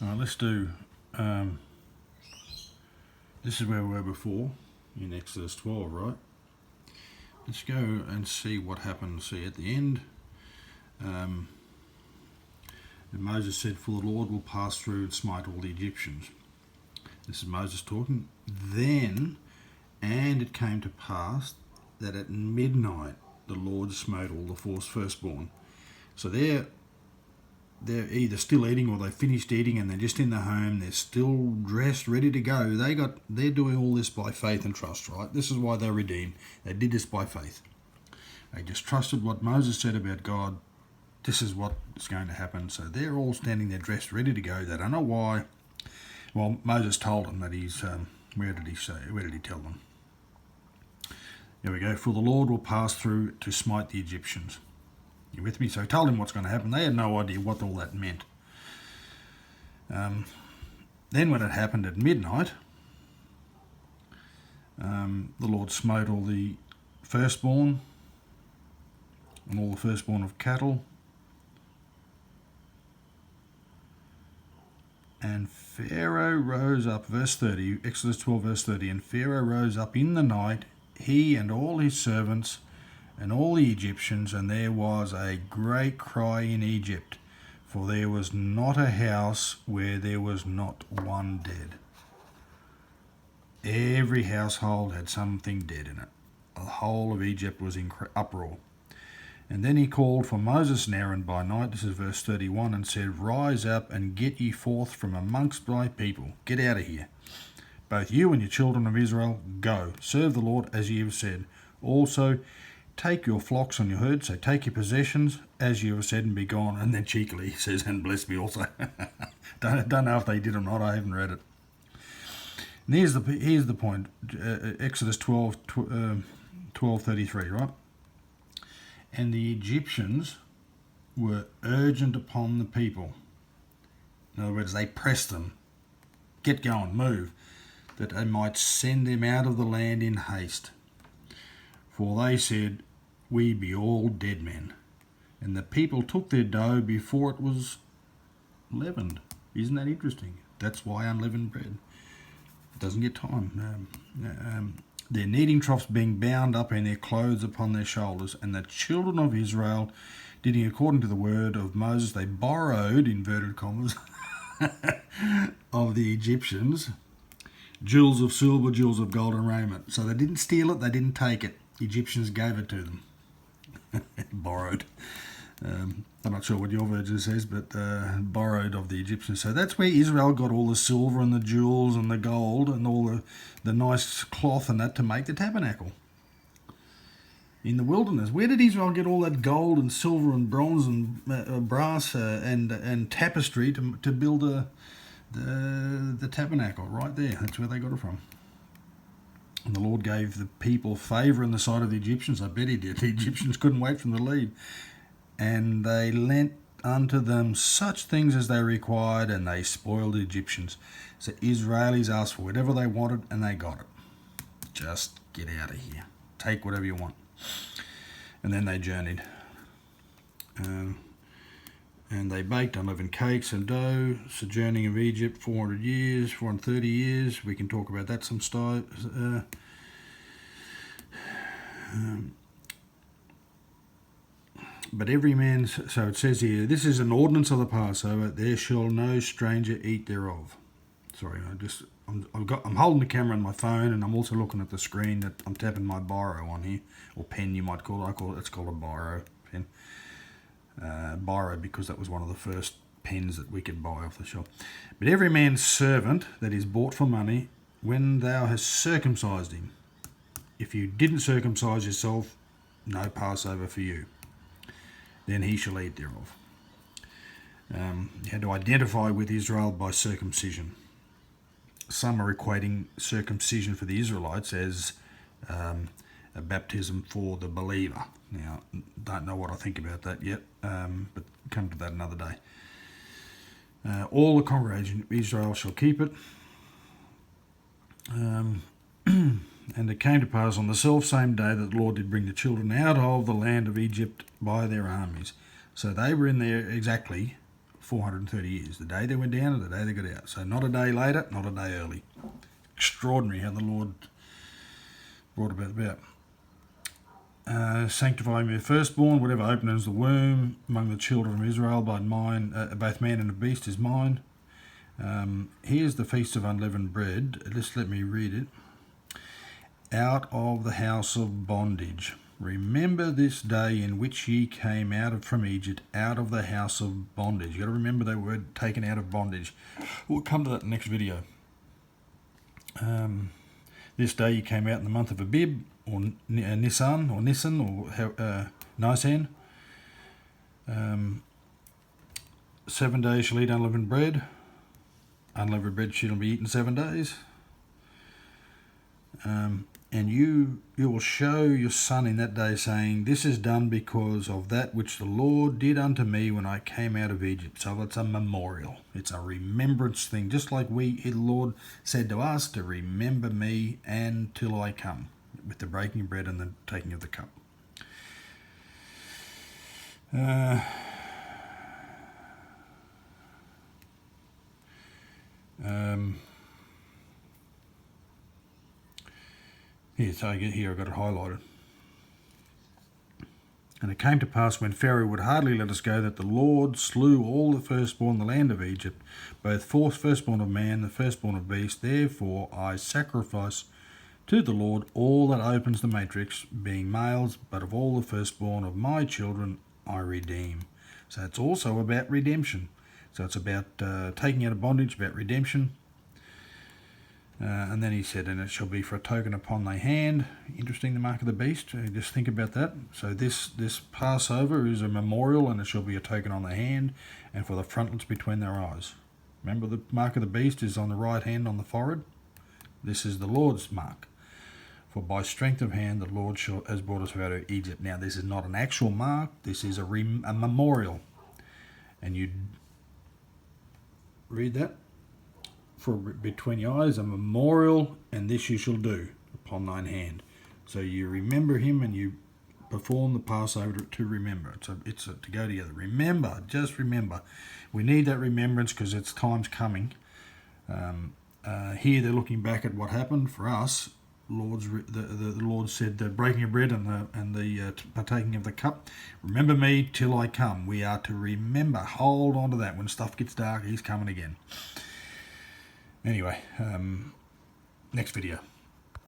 Let's do, this is where we were before, in Exodus 12, right? Let's go and see what happened. See, at the end, and Moses said, "For the Lord will pass through and smite all the Egyptians." This is Moses talking. Then, and it came to pass that at midnight the Lord smote all the firstborn. So they're either still eating or they finished eating and they're just in the home. They're still dressed, ready to go. They're doing all this by faith and trust, right? This is why they're redeemed. They did this by faith. They just trusted what Moses said about God. This is what is going to happen. So they're all standing there dressed, ready to go. They don't know why. Well, Moses told them that he's. Where did he say? Where did he tell them? There we go. For the Lord will pass through to smite the Egyptians. You with me? So he told him what's going to happen. They had no idea what all that meant. Then when it happened at midnight, the Lord smote all the firstborn and all the firstborn of cattle. And Pharaoh rose up, verse 30, Exodus 12, verse 30, and Pharaoh rose up in the night, he and all his servants and all the Egyptians, and there was a great cry in Egypt, for there was not a house where there was not one dead. Every household had something dead in it. The whole of Egypt was in uproar. And then he called for Moses and Aaron by night, this is verse 31, and said, "Rise up and get ye forth from amongst thy people. Get out of here. Both you and your children of Israel, go, serve the Lord as ye have said. Also, take your flocks and your herds, so take your possessions as you have said, and be gone." And then cheekily he says, "And bless me also." don't know if they did or not, I haven't read it. And here's the point, Exodus 12:33, right? And the Egyptians were urgent upon the people. In other words, they pressed them. Get going, move, that they might send them out of the land in haste. For they said, "We be all dead men." And the people took their dough before it was leavened. Isn't that interesting? That's why unleavened bread. It doesn't get time. Their kneading troughs being bound up and their clothes upon their shoulders. And the children of Israel, did according to the word of Moses, they borrowed, inverted commas, of the Egyptians, jewels of silver, jewels of gold and raiment. So they didn't steal it, they didn't take it. The Egyptians gave it to them. Borrowed. I'm not sure what your version says, but borrowed of the Egyptians. So that's where Israel got all the silver and the jewels and the gold and all the nice cloth and that to make the tabernacle. In the wilderness, where did Israel get all that gold and silver and bronze and brass and tapestry to build the tabernacle? Right there, that's where they got it from. And the Lord gave the people favour in the sight of the Egyptians. I bet he did. The Egyptians couldn't wait for them to leave. And they lent unto them such things as they required, and they spoiled the Egyptians. So Israelis asked for whatever they wanted, and they got it. Just get out of here. Take whatever you want. And then they journeyed. And they baked unleavened cakes and dough, sojourning of Egypt 400 years, 430 years. We can talk about that some style. But every man, so it says here, this is an ordinance of the Passover, there shall no stranger eat thereof. Sorry, I'm holding the camera on my phone, and I'm also looking at the screen that I'm tapping my biro on here, or pen you might call it. It's called a biro pen. Biro because that was one of the first pens that we could buy off the shop. But every man's servant that is bought for money, when thou hast circumcised him, if you didn't circumcise yourself, no Passover for you. Then he shall eat thereof. You had to identify with Israel by circumcision. Some are equating circumcision for the Israelites as a baptism for the believer. Now, don't know what I think about that yet, but come to that another day. All the congregation of Israel shall keep it. And it came to pass on the selfsame day that the Lord did bring the children out of the land of Egypt by their armies. So they were in there exactly 430 years. The day they went down and the day they got out. So not a day later, not a day early. Extraordinary how the Lord brought about. Sanctify me, firstborn, whatever opens the womb among the children of Israel, by mine, both man and the beast is mine. Here's the feast of unleavened bread. Just let me read it. Out of the house of bondage. Remember this day in which ye came out from Egypt, out of the house of bondage. You've got to remember they were taken out of bondage. We'll come to that in the next video. This day you came out in the month of Abib, or Nisan, or Nisan. 7 days shall eat unleavened bread. Unleavened bread shall be eaten 7 days. And you will show your son in that day, saying, this is done because of that which the Lord did unto me when I came out of Egypt. So it's a memorial. It's a remembrance thing. Just like the Lord said to us to remember me until I come, with the breaking of bread and the taking of the cup. Here I've got it highlighted. And it came to pass when Pharaoh would hardly let us go, that the Lord slew all the firstborn in the land of Egypt, both firstborn of man, the firstborn of beast. Therefore I sacrifice to the Lord all that opens the matrix, being males, but of all the firstborn of my children I redeem. So it's also about redemption. So it's about taking out of bondage, about redemption. And then he said, and it shall be for a token upon thy hand. Interesting, the mark of the beast. Just think about that. So this Passover is a memorial, and it shall be a token on the hand, and for the frontlets between their eyes. Remember, the mark of the beast is on the right hand on the forehead. This is the Lord's mark. For by strength of hand the Lord has brought us out of Egypt. Now, this is not an actual mark. This is a memorial. And you read that. For between your eyes a memorial, and this you shall do upon thine hand. So you remember him and you perform the Passover to remember. It's to go together. Remember, just remember. We need that remembrance because it's time's coming. Here they're looking back at what happened for us. The Lord said the breaking of bread and the partaking of the cup. Remember me till I come. We are to remember. Hold on to that. When stuff gets dark, he's coming again. Anyway, next video.